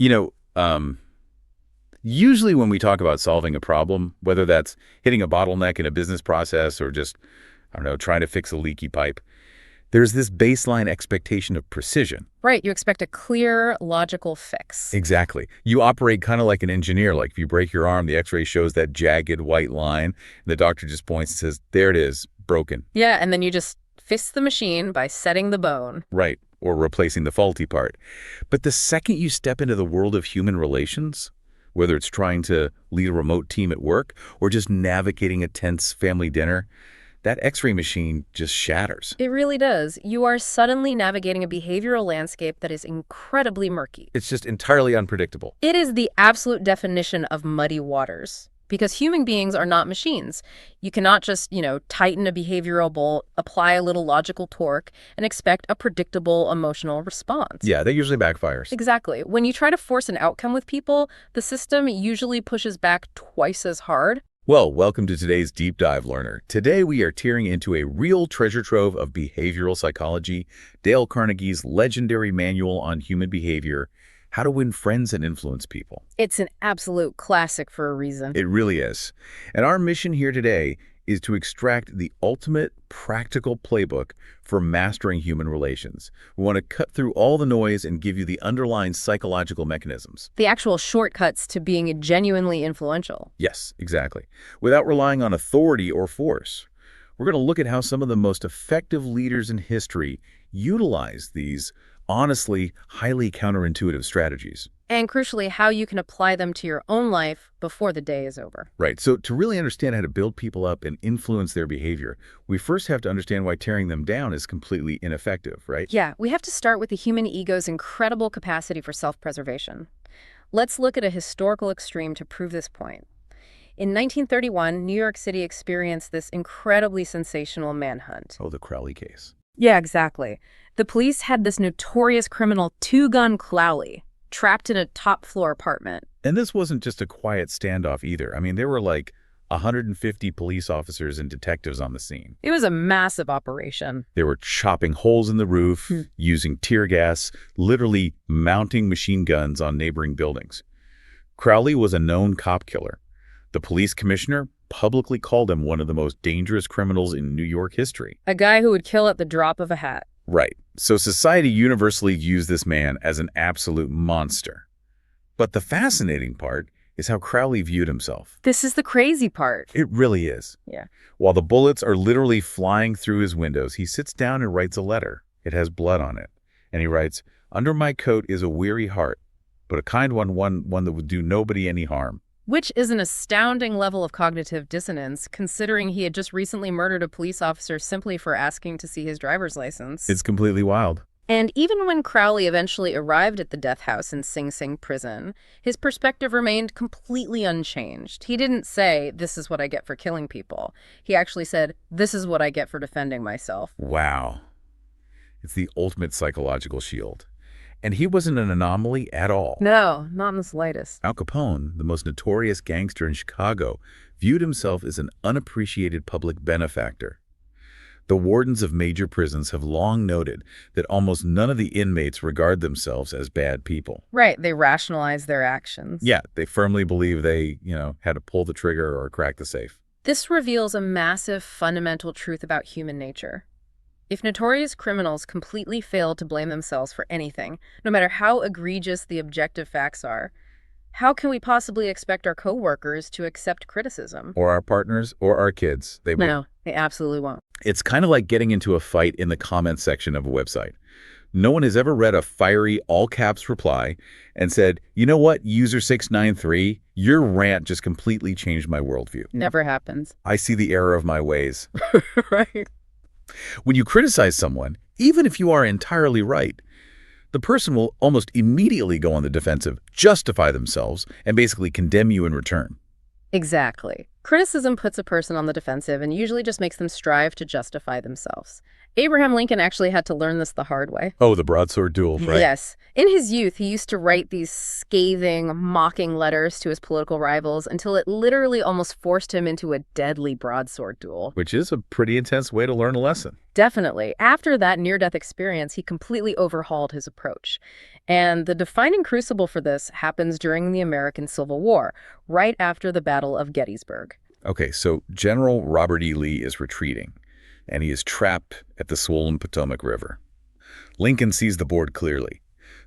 You know, usually when we talk about solving a problem, whether that's hitting a bottleneck in a business process or just, I don't know, trying to fix a leaky pipe, there's this baseline expectation of precision. Right, you expect a clear, logical fix. Exactly. You operate kind of like an engineer. Like if you break your arm, the x-ray shows that jagged white line, and the doctor just points and says, there it is, broken. Yeah, and then you just fix the machine by setting the bone. Right, or replacing the faulty part. But the second you step into the world of human relations, whether it's trying to lead a remote team at work or just navigating a tense family dinner, that x-ray machine just shatters. It really does. You are suddenly navigating a behavioral landscape that is incredibly murky. It's just entirely unpredictable. It is the absolute definition of muddy waters. Because human beings are not machines. You cannot just, tighten a behavioral bolt, apply a little logical torque, and expect a predictable emotional response. Yeah, that usually backfires. Exactly. When you try to force an outcome with people, the system usually pushes back twice as hard. Well, welcome to today's Deep Dive Learner. Today we are tearing into a real treasure trove of behavioral psychology, Dale Carnegie's legendary manual on human behavior, How to Win Friends and Influence People. It's an absolute classic for a reason. It really is. And our mission here today is to extract the ultimate practical playbook for mastering human relations. We want to cut through all the noise and give you the underlying psychological mechanisms. The actual shortcuts to being genuinely influential. Yes, exactly. Without relying on authority or force. We're going to look at how some of the most effective leaders in history utilize these honestly highly counterintuitive strategies. And crucially, how you can apply them to your own life before the day is over. Right. So to really understand how to build people up and influence their behavior, we first have to understand why tearing them down is completely ineffective, right? Yeah, we have to start with the human ego's incredible capacity for self-preservation. Let's look at a historical extreme to prove this point. In 1931, New York City experienced this incredibly sensational manhunt. Oh, the Crowley case. Yeah, exactly. The police had this notorious criminal, Two-Gun Crowley, trapped in a top-floor apartment. And this wasn't just a quiet standoff either. I mean, there were like 150 police officers and detectives on the scene. It was a massive operation. They were chopping holes in the roof, using tear gas, literally mounting machine guns on neighboring buildings. Crowley was a known cop killer. The police commissioner publicly called him one of the most dangerous criminals in New York history. A guy who would kill at the drop of a hat. Right. So society universally views this man as an absolute monster. But the fascinating part is how Crowley viewed himself. This is the crazy part. It really is. Yeah. While the bullets are literally flying through his windows, he sits down and writes a letter. It has blood on it. And he writes, "Under my coat is a weary heart, but a kind one that would do nobody any harm." Which is an astounding level of cognitive dissonance, considering he had just recently murdered a police officer simply for asking to see his driver's license. It's completely wild. And even when Crowley eventually arrived at the death house in Sing Sing prison, his perspective remained completely unchanged. He didn't say, "This is what I get for killing people." He actually said, "This is what I get for defending myself." Wow. It's the ultimate psychological shield. And he wasn't an anomaly at all. No, not in the slightest. Al Capone, the most notorious gangster in Chicago, viewed himself as an unappreciated public benefactor. The wardens of major prisons have long noted that almost none of the inmates regard themselves as bad people. Right, they rationalize their actions. Yeah, they firmly believe they, had to pull the trigger or crack the safe. This reveals a massive fundamental truth about human nature. If notorious criminals completely fail to blame themselves for anything, no matter how egregious the objective facts are, how can we possibly expect our coworkers to accept criticism? Or our partners or our kids. No, they absolutely won't. It's kind of like getting into a fight in the comments section of a website. No one has ever read a fiery all-caps reply and said, "You know what, user 693, your rant just completely changed my worldview. Never happens. I see the error of my ways." Right. When you criticize someone, even if you are entirely right, the person will almost immediately go on the defensive, justify themselves, and basically condemn you in return. Exactly. Criticism puts a person on the defensive and usually just makes them strive to justify themselves. Abraham Lincoln actually had to learn this the hard way. Oh, the broadsword duel, right? Yes. In his youth, he used to write these scathing, mocking letters to his political rivals until it literally almost forced him into a deadly broadsword duel. Which is a pretty intense way to learn a lesson. Definitely. After that near-death experience, he completely overhauled his approach. And the defining crucible for this happens during the American Civil War, right after the Battle of Gettysburg. Okay, so General Robert E. Lee is retreating, and he is trapped at the swollen Potomac River. Lincoln sees the board clearly.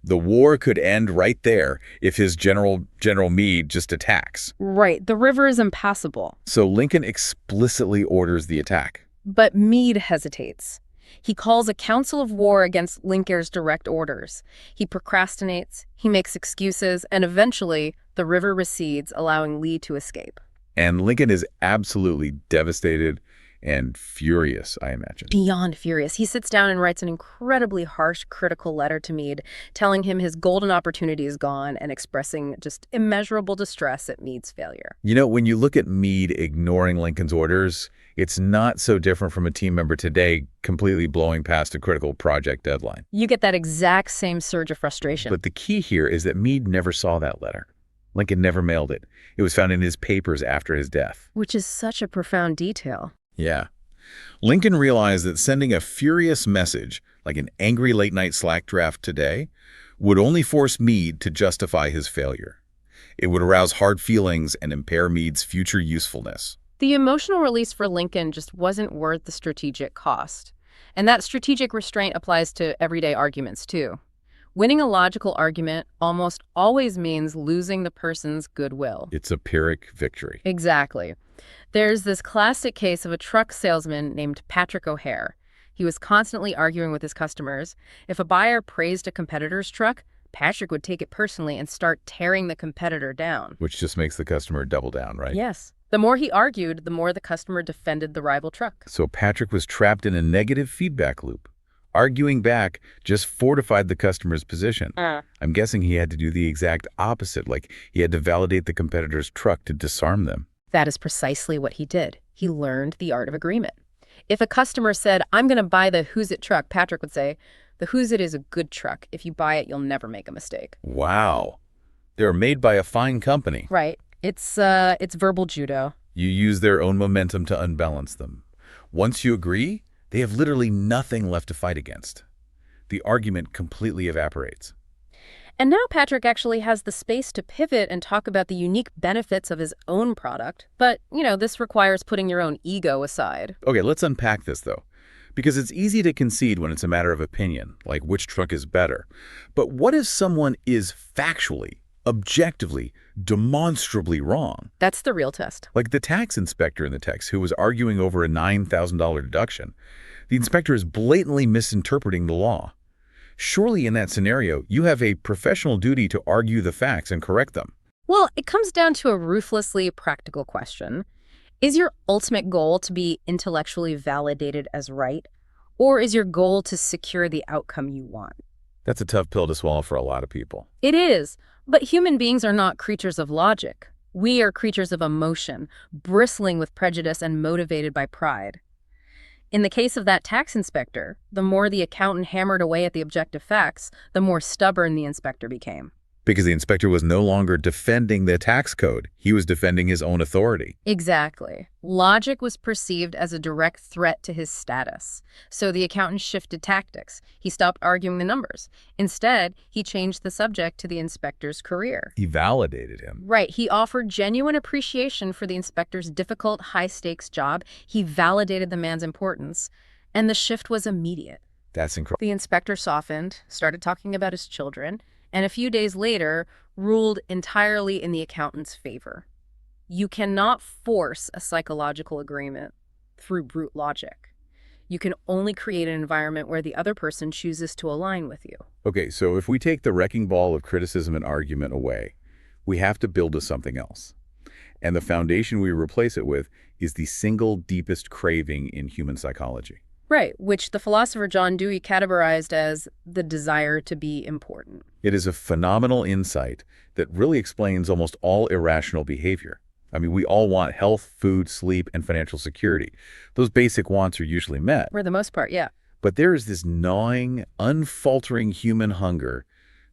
The war could end right there if his General Meade just attacks. Right. The river is impassable. So Lincoln explicitly orders the attack. But Meade hesitates. He calls a council of war against Lincoln's direct orders. He procrastinates, he makes excuses, and eventually the river recedes, allowing Lee to escape. And Lincoln is absolutely devastated and furious, I imagine. Beyond furious. He sits down and writes an incredibly harsh, critical letter to Meade, telling him his golden opportunity is gone and expressing just immeasurable distress at Meade's failure. You know, when you look at Meade ignoring Lincoln's orders, it's not so different from a team member today completely blowing past a critical project deadline. You get that exact same surge of frustration. But the key here is that Meade never saw that letter. Lincoln never mailed it. It was found in his papers after his death. Which is such a profound detail. Yeah. Lincoln realized that sending a furious message, like an angry late-night Slack draft today, would only force Meade to justify his failure. It would arouse hard feelings and impair Meade's future usefulness. The emotional release for Lincoln just wasn't worth the strategic cost. And that strategic restraint applies to everyday arguments, too. Winning a logical argument almost always means losing the person's goodwill. It's a Pyrrhic victory. Exactly. There's this classic case of a truck salesman named Patrick O'Hare. He was constantly arguing with his customers. If a buyer praised a competitor's truck, Patrick would take it personally and start tearing the competitor down. Which just makes the customer double down, right? Yes. The more he argued, the more the customer defended the rival truck. So Patrick was trapped in a negative feedback loop. Arguing back just fortified the customer's position. I'm guessing he had to do the exact opposite, like he had to validate the competitor's truck to disarm them. That is precisely what he did. He learned the art of agreement. If a customer said, "I'm going to buy the Who's It truck," Patrick would say, "The Who's It is a good truck. If you buy it, you'll never make a mistake." Wow. They're made by a fine company. Right. It's verbal judo. You use their own momentum to unbalance them. Once you agree, they have literally nothing left to fight against. The argument completely evaporates. And now Patrick actually has the space to pivot and talk about the unique benefits of his own product. But, this requires putting your own ego aside. Okay, let's unpack this, though. Because it's easy to concede when it's a matter of opinion, like which truck is better. But what if someone is factually, objectively, demonstrably wrong? That's the real test. Like the tax inspector in the text who was arguing over a $9,000 deduction. The inspector is blatantly misinterpreting the law. Surely in that scenario, you have a professional duty to argue the facts and correct them. Well, it comes down to a ruthlessly practical question. Is your ultimate goal to be intellectually validated as right? Or is your goal to secure the outcome you want? That's a tough pill to swallow for a lot of people. It is. But human beings are not creatures of logic. We are creatures of emotion, bristling with prejudice and motivated by pride. In the case of that tax inspector, the more the accountant hammered away at the objective facts, the more stubborn the inspector became. Because the inspector was no longer defending the tax code. He was defending his own authority. Exactly. Logic was perceived as a direct threat to his status. So the accountant shifted tactics. He stopped arguing the numbers. Instead, he changed the subject to the inspector's career. He validated him. Right. He offered genuine appreciation for the inspector's difficult, high-stakes job. He validated the man's importance. And the shift was immediate. That's incredible. The inspector softened, started talking about his children, and a few days later ruled entirely in the accountant's favor. You cannot force a psychological agreement through brute logic. You can only create an environment where the other person chooses to align with you. Okay, so if we take the wrecking ball of criticism and argument away, we have to build to something else. And the foundation we replace it with is the single deepest craving in human psychology. Right, which the philosopher John Dewey categorized as the desire to be important. It is a phenomenal insight that really explains almost all irrational behavior. I mean, we all want health, food, sleep, and financial security. Those basic wants are usually met. For the most part, yeah. But there is this gnawing, unfaltering human hunger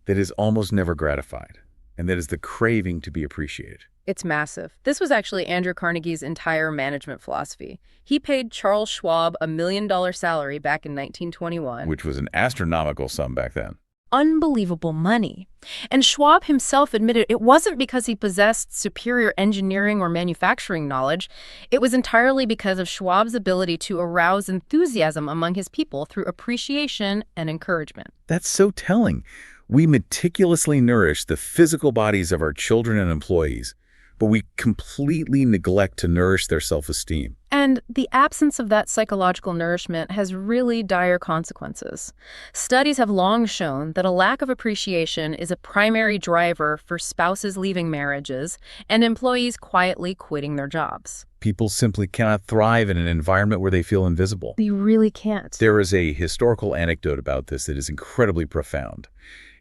that is almost never gratified, and that is the craving to be appreciated. It's massive. This was actually Andrew Carnegie's entire management philosophy. He paid Charles Schwab a $1 million salary back in 1921. Which was an astronomical sum back then. Unbelievable money. And Schwab himself admitted it wasn't because he possessed superior engineering or manufacturing knowledge. It was entirely because of Schwab's ability to arouse enthusiasm among his people through appreciation and encouragement. That's so telling. We meticulously nourish the physical bodies of our children and employees, but we completely neglect to nourish their self-esteem. And the absence of that psychological nourishment has really dire consequences. Studies have long shown that a lack of appreciation is a primary driver for spouses leaving marriages and employees quietly quitting their jobs. People simply cannot thrive in an environment where they feel invisible. They really can't. There is a historical anecdote about this that is incredibly profound.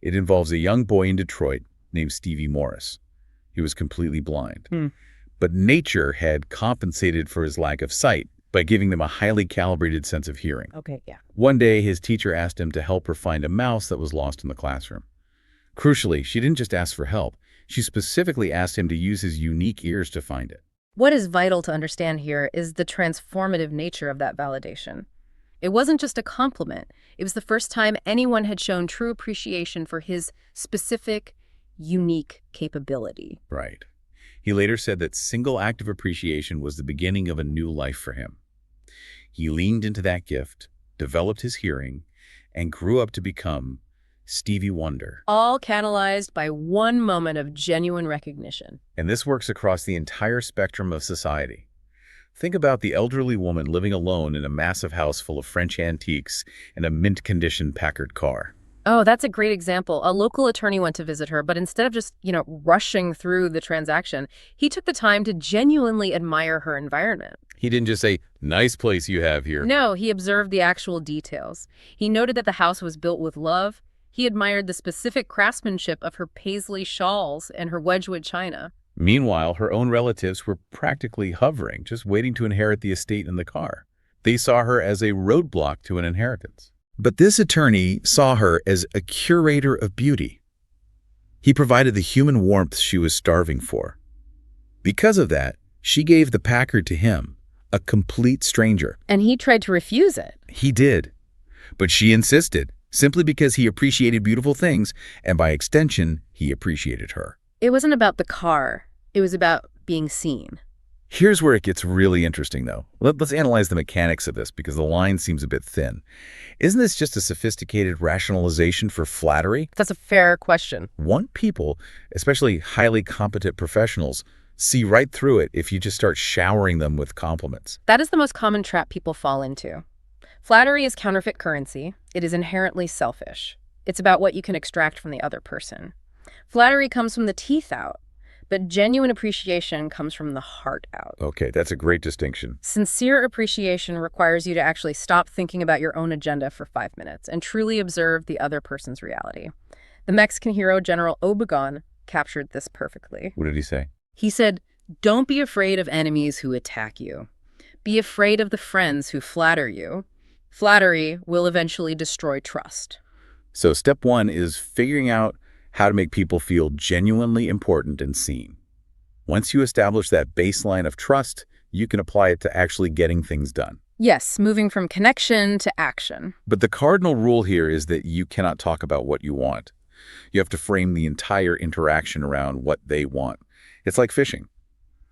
It involves a young boy in Detroit named Stevie Morris. He was completely blind. But nature had compensated for his lack of sight by giving them a highly calibrated sense of hearing. Okay, yeah. One day, his teacher asked him to help her find a mouse that was lost in the classroom. Crucially, she didn't just ask for help. She specifically asked him to use his unique ears to find it. What is vital to understand here is the transformative nature of that validation. It wasn't just a compliment. It was the first time anyone had shown true appreciation for his specific, unique capability. Right. He later said that single act of appreciation was the beginning of a new life for him. He leaned into that gift, developed his hearing, and grew up to become Stevie Wonder. All catalyzed by one moment of genuine recognition. And this works across the entire spectrum of society. Think about the elderly woman living alone in a massive house full of French antiques and a mint-condition Packard car. Oh, that's a great example. A local attorney went to visit her, but instead of just, rushing through the transaction, he took the time to genuinely admire her environment. He didn't just say, "Nice place you have here." No, he observed the actual details. He noted that the house was built with love. He admired the specific craftsmanship of her paisley shawls and her Wedgwood china. Meanwhile, her own relatives were practically hovering, just waiting to inherit the estate and the car. They saw her as a roadblock to an inheritance. But this attorney saw her as a curator of beauty. He provided the human warmth she was starving for. Because of that, she gave the Packard to him, a complete stranger. And he tried to refuse it. He did. But she insisted, simply because he appreciated beautiful things, and by extension, he appreciated her. It wasn't about the car. It was about being seen. Here's where it gets really interesting, though. Let's analyze the mechanics of this, because the line seems a bit thin. Isn't this just a sophisticated rationalization for flattery? That's a fair question. People, especially highly competent professionals, see right through it if you just start showering them with compliments. That is the most common trap people fall into. Flattery is counterfeit currency. It is inherently selfish. It's about what you can extract from the other person. Flattery comes from the teeth out, but genuine appreciation comes from the heart out. Okay, that's a great distinction. Sincere appreciation requires you to actually stop thinking about your own agenda for 5 minutes and truly observe the other person's reality. The Mexican hero General Obregón captured this perfectly. What did he say? He said, "Don't be afraid of enemies who attack you. Be afraid of the friends who flatter you. Flattery will eventually destroy trust." So step one is figuring out how to make people feel genuinely important and seen. Once you establish that baseline of trust, you can apply it to actually getting things done. Yes, moving from connection to action. But the cardinal rule here is that you cannot talk about what you want. You have to frame the entire interaction around what they want. It's like fishing.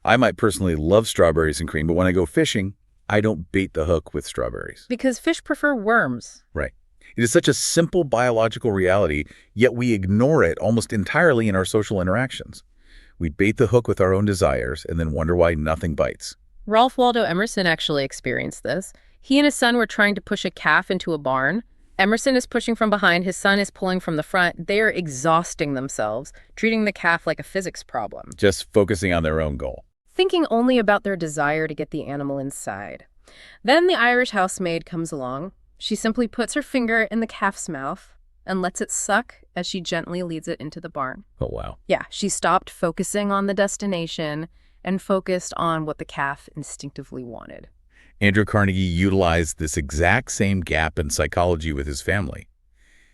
I might personally love strawberries and cream, but when I go fishing, I don't bait the hook with strawberries. Because fish prefer worms. Right. It is such a simple biological reality, yet we ignore it almost entirely in our social interactions. We bait the hook with our own desires and then wonder why nothing bites. Ralph Waldo Emerson actually experienced this. He and his son were trying to push a calf into a barn. Emerson is pushing from behind, his son is pulling from the front. They are exhausting themselves, treating the calf like a physics problem. Just focusing on their own goal. Thinking only about their desire to get the animal inside. Then the Irish housemaid comes along. She simply puts her finger in the calf's mouth and lets it suck as she gently leads it into the barn. Oh, wow. Yeah, she stopped focusing on the destination and focused on what the calf instinctively wanted. Andrew Carnegie utilized this exact same gap in psychology with his family.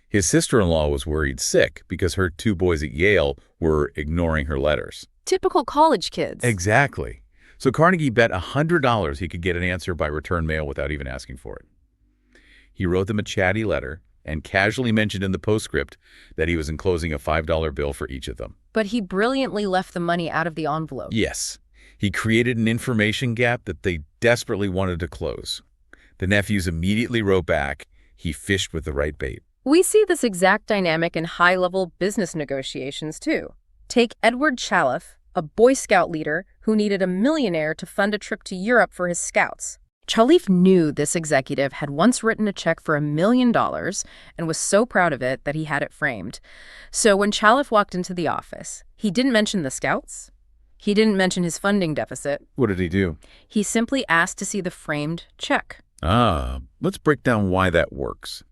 His sister-in-law was worried sick because her 2 boys at Yale were ignoring her letters. Typical college kids. Exactly. So Carnegie bet $100 he could get an answer by return mail without even asking for it. He wrote them a chatty letter and casually mentioned in the postscript that he was enclosing a $5 bill for each of them. But he brilliantly left the money out of the envelope. Yes. He created an information gap that they desperately wanted to close. The nephews immediately wrote back, he fished with the right bait. We see this exact dynamic in high-level business negotiations, too. Take Edward Chalif, a Boy Scout leader who needed a millionaire to fund a trip to Europe for his scouts. Chalif knew this executive had once written a check for $1 million and was so proud of it that he had it framed. So when Chalif walked into the office, he didn't mention the scouts. He didn't mention his funding deficit. What did he do? He simply asked to see the framed check. Let's break down why that works.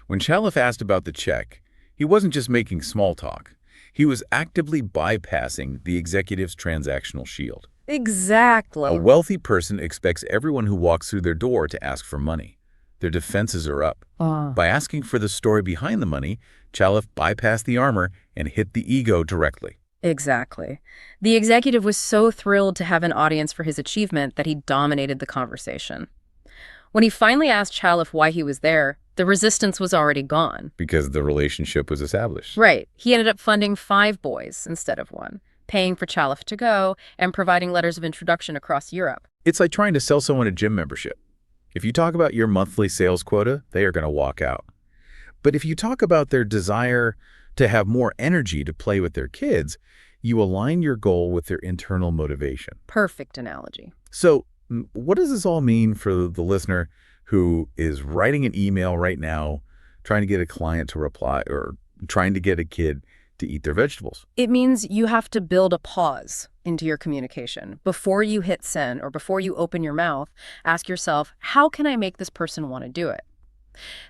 When Chalif asked about the check, he wasn't just making small talk. He was actively bypassing the executive's transactional shield. Exactly. A wealthy person expects everyone who walks through their door to ask for money. Their defenses are up. By asking for the story behind the money, Chalif bypassed the armor and hit the ego directly. Exactly. The executive was so thrilled to have an audience for his achievement that he dominated the conversation. When he finally asked Chalif why he was there, the resistance was already gone. Because the relationship was established. Right. He ended up funding 5 boys instead of 1, paying for Chalif to go, and providing letters of introduction across Europe. It's like trying to sell someone a gym membership. If you talk about your monthly sales quota, they are going to walk out. But if you talk about their desire to have more energy to play with their kids, you align your goal with their internal motivation. Perfect analogy. So what does this all mean for the listener who is writing an email right now, trying to get a client to reply or trying to get a kid to eat their vegetables? It means you have to build a pause into your communication. Before you hit send or before you open your mouth, ask yourself, how can I make this person want to do it?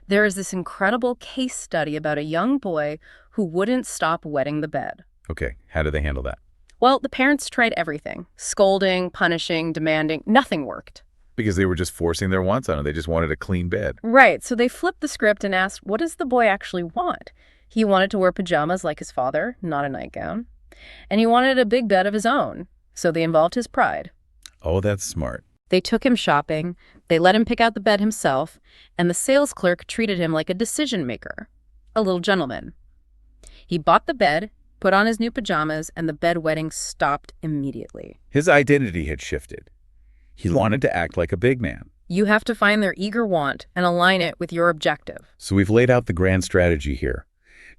There is this incredible case study about a young boy who wouldn't stop wetting the bed. Okay, how do they handle that? Well, the parents tried everything. Scolding, punishing, demanding. Nothing worked. Because they were just forcing their wants on him. They just wanted a clean bed. Right, so they flipped the script and asked, what does the boy actually want? He wanted to wear pajamas like his father, not a nightgown. And he wanted a big bed of his own, so they involved his pride. Oh, that's smart. They took him shopping, they let him pick out the bed himself, and the sales clerk treated him like a decision maker, a little gentleman. He bought the bed, put on his new pajamas, and the bedwetting stopped immediately. His identity had shifted. He wanted to act like a big man. You have to find their eager want and align it with your objective. So we've laid out the grand strategy here.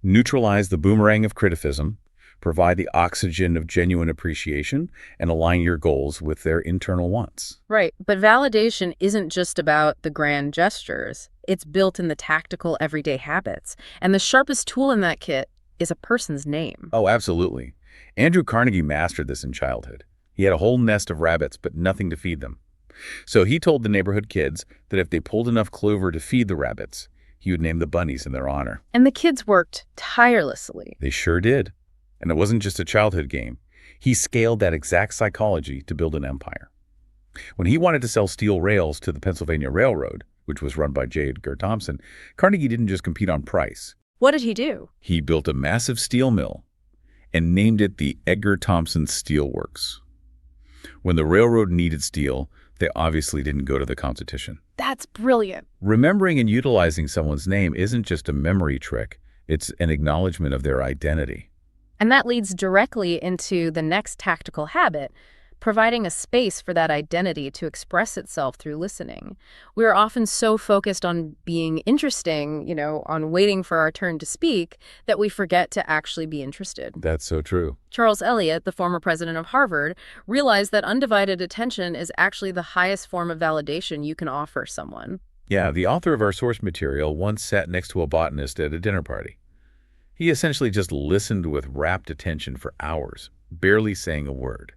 Neutralize the boomerang of criticism, provide the oxygen of genuine appreciation, and align your goals with their internal wants. Right, but validation isn't just about the grand gestures. It's built in the tactical, everyday habits. And the sharpest tool in that kit is a person's name. Oh, absolutely. Andrew Carnegie mastered this in childhood. He had a whole nest of rabbits, but nothing to feed them. So he told the neighborhood kids that if they pulled enough clover to feed the rabbits, he would name the bunnies in their honor. And the kids worked tirelessly. They sure did. And it wasn't just a childhood game. He scaled that exact psychology to build an empire. When he wanted to sell steel rails to the Pennsylvania Railroad, which was run by J. Edgar Thompson, Carnegie didn't just compete on price. What did he do? He built a massive steel mill and named it the Edgar Thompson Steel Works. When the railroad needed steel, they obviously didn't go to the competition. That's brilliant. Remembering and utilizing someone's name isn't just a memory trick. It's an acknowledgement of their identity. And that leads directly into the next tactical habit, providing a space for that identity to express itself through listening. We're often so focused on being interesting, on waiting for our turn to speak, that we forget to actually be interested. That's so true. Charles Eliot, the former president of Harvard, realized that undivided attention is actually the highest form of validation you can offer someone. Yeah, the author of our source material once sat next to a botanist at a dinner party. He essentially just listened with rapt attention for hours, barely saying a word.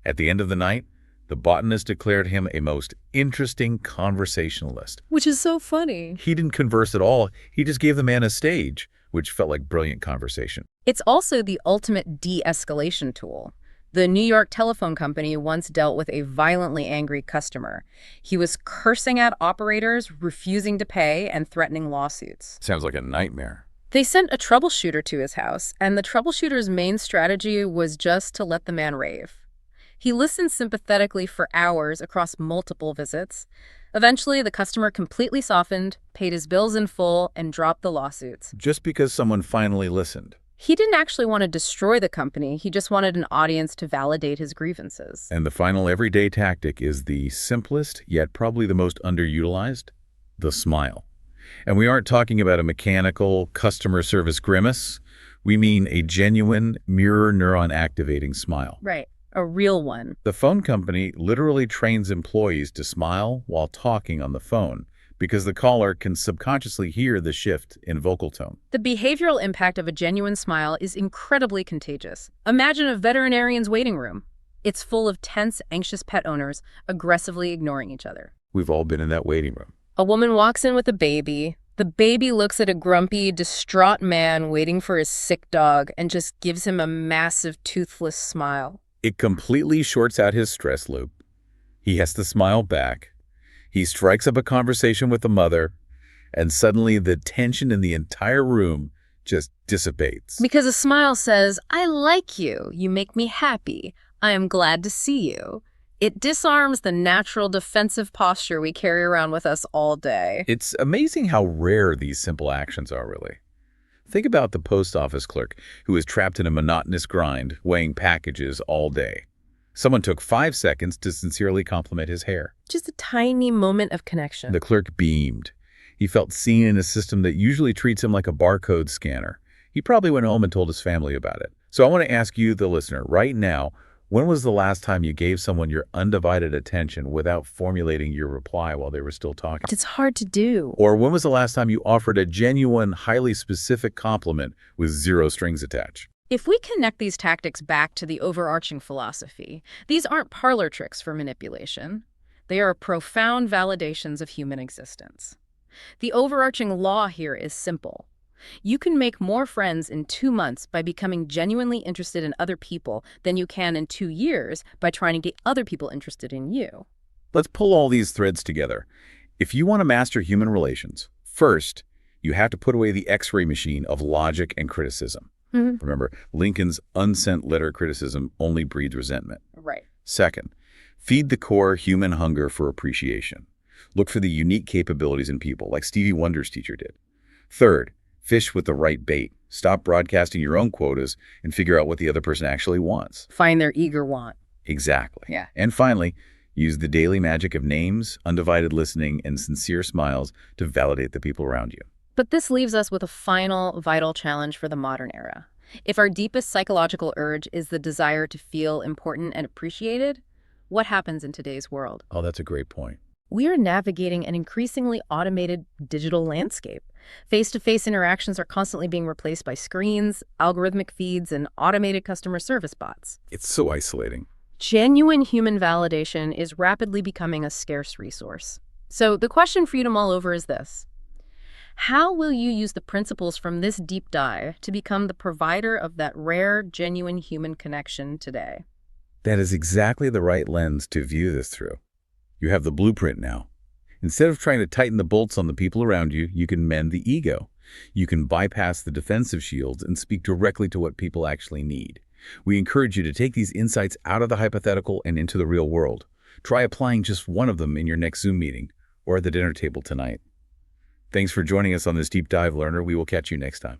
At the end of the night, the botanist declared him a most interesting conversationalist. Which is so funny. He didn't converse at all. He just gave the man a stage, which felt like brilliant conversation. It's also the ultimate de-escalation tool. The New York Telephone Company once dealt with a violently angry customer. He was cursing at operators, refusing to pay, and threatening lawsuits. Sounds like a nightmare. They sent a troubleshooter to his house, and the troubleshooter's main strategy was just to let the man rave. He listened sympathetically for hours across multiple visits. Eventually, the customer completely softened, paid his bills in full, and dropped the lawsuits. Just because someone finally listened. He didn't actually want to destroy the company. He just wanted an audience to validate his grievances. And the final everyday tactic is the simplest, yet probably the most underutilized: the smile. And we aren't talking about a mechanical customer service grimace. We mean a genuine mirror neuron activating smile. Right. A real one. The phone company literally trains employees to smile while talking on the phone because the caller can subconsciously hear the shift in vocal tone. The behavioral impact of a genuine smile is incredibly contagious. Imagine a veterinarian's waiting room. It's full of tense, anxious pet owners aggressively ignoring each other. We've all been in that waiting room. A woman walks in with a baby. The baby looks at a grumpy, distraught man waiting for his sick dog and just gives him a massive, toothless smile. It completely shorts out his stress loop. He has to smile back. He strikes up a conversation with the mother, and suddenly the tension in the entire room just dissipates. Because a smile says, "I like you. You make me happy. I am glad to see you." It disarms the natural defensive posture we carry around with us all day. It's amazing how rare these simple actions are, really. Think about the post office clerk who is trapped in a monotonous grind, weighing packages all day. Someone took 5 seconds to sincerely compliment his hair. Just a tiny moment of connection. The clerk beamed. He felt seen in a system that usually treats him like a barcode scanner. He probably went home and told his family about it. So I want to ask you, the listener, right now, when was the last time you gave someone your undivided attention without formulating your reply while they were still talking? It's hard to do. Or when was the last time you offered a genuine, highly specific compliment with zero strings attached? If we connect these tactics back to the overarching philosophy, these aren't parlor tricks for manipulation. They are profound validations of human existence. The overarching law here is simple. You can make more friends in 2 months by becoming genuinely interested in other people than you can in 2 years by trying to get other people interested in you. Let's pull all these threads together. If you want to master human relations, first, you have to put away the X-ray machine of logic and criticism. Remember, Lincoln's unsent letter criticism only breeds resentment. Right. Second, feed the core human hunger for appreciation. Look for the unique capabilities in people, like Stevie Wonder's teacher did. Third, fish with the right bait. Stop broadcasting your own quotas and figure out what the other person actually wants. Find their eager want. Exactly. Yeah. And finally, use the daily magic of names, undivided listening, and sincere smiles to validate the people around you. But this leaves us with a final, vital challenge for the modern era. If our deepest psychological urge is the desire to feel important and appreciated, what happens in today's world? Oh, that's a great point. We are navigating an increasingly automated digital landscape. Face-to-face interactions are constantly being replaced by screens, algorithmic feeds, and automated customer service bots. It's so isolating. Genuine human validation is rapidly becoming a scarce resource. So the question for you to mull over is this: how will you use the principles from this deep dive to become the provider of that rare, genuine human connection today? That is exactly the right lens to view this through. You have the blueprint now. Instead of trying to tighten the bolts on the people around you, you can mend the ego. You can bypass the defensive shields and speak directly to what people actually need. We encourage you to take these insights out of the hypothetical and into the real world. Try applying just one of them in your next Zoom meeting or at the dinner table tonight. Thanks for joining us on this deep dive, learner. We will catch you next time.